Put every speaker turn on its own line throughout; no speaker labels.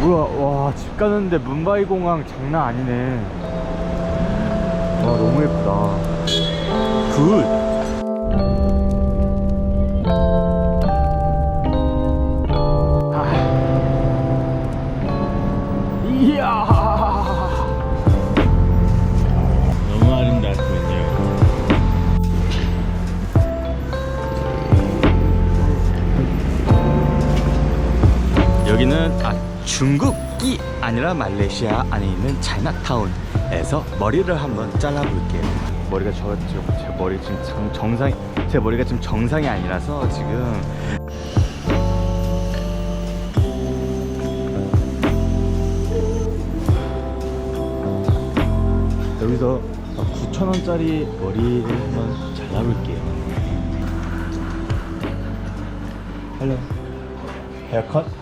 뭐야, 와, 집 가는데 문바이 공항 장난 아니네. 와, 너무 예쁘다. 굿. 이야, 너무 아름답군요. 여기는 중국이 아니라 말레이시아 안에 있는 차이나타운에서 머리를 한번 잘라볼게요. 머리가 제 머리 지금 제 머리가 지금 정상이 아니라서 지금 여기서 9,000원짜리 머리를 한번 잘라볼게요. 헬로 헤어컷.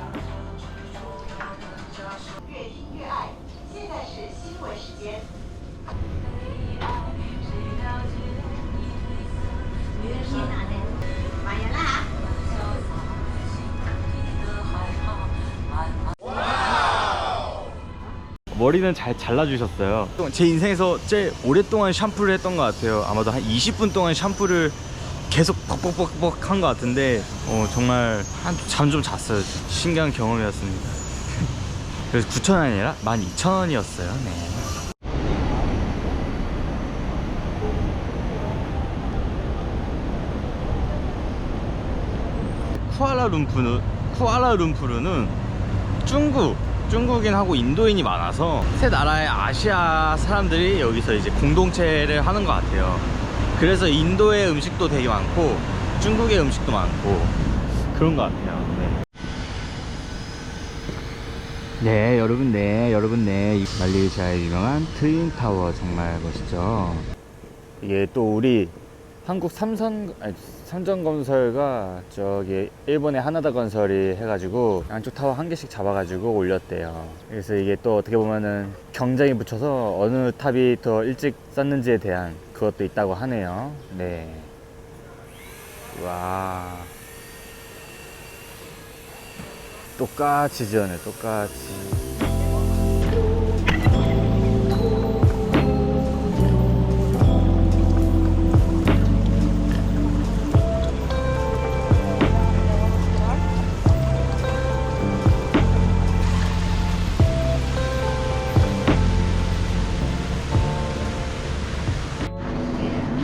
머리는 잘 잘라주셨어요. 제 인생에서 제일 오랫동안 샴푸를 했던 것 같아요. 아마도 한 20분 동안 샴푸를 계속 뻑뻑뻑뻑 한 것 같은데 정말 잠 좀 잤어요. 신기한 경험이었습니다. 그래서 9,000원이 아니라 12,000원이었어요. 네. 쿠알라룸푸르는 중국인하고 인도인이 많아서 세 나라의 아시아 사람들이 여기서 이제 공동체를 하는 것 같아요. 그래서 인도의 음식도 되게 많고 중국의 음식도 많고 그런 것 같아요. 네, 여러분, 이 말레이시아의 유명한 트윈타워 정말 멋있죠. 이게 또 우리 한국 삼성건설과 저기 일본의 하나다건설이 해가지고 양쪽 타워 한 개씩 잡아가지고 올렸대요. 그래서 이게 또 어떻게 보면은 경쟁이 붙여서 어느 탑이 더 일찍 쌓는지에 대한 그것도 있다고 하네요. 네. 와. 똑같이 지어내, 똑같이.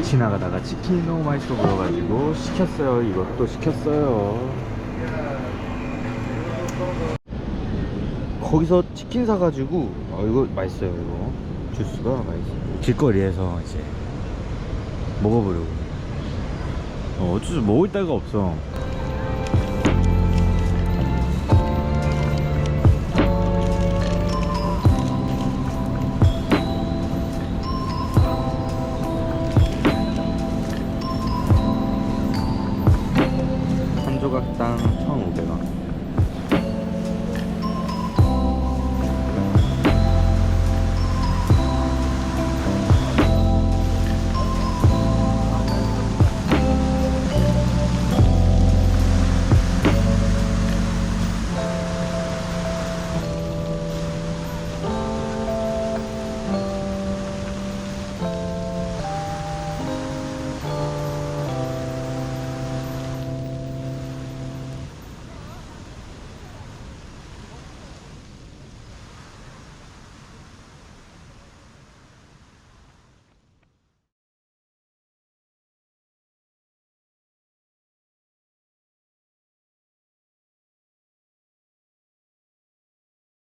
지나가다가 치킨이 너무 맛있어 보여가지고 시켰어요. 이것도 시켰어요. 거기서 치킨 사가지고 이거 맛있어요. 이거 주스가 맛있어요. 길거리에서 이제 먹어보려고. 어쩔 수 먹을 데가 없어.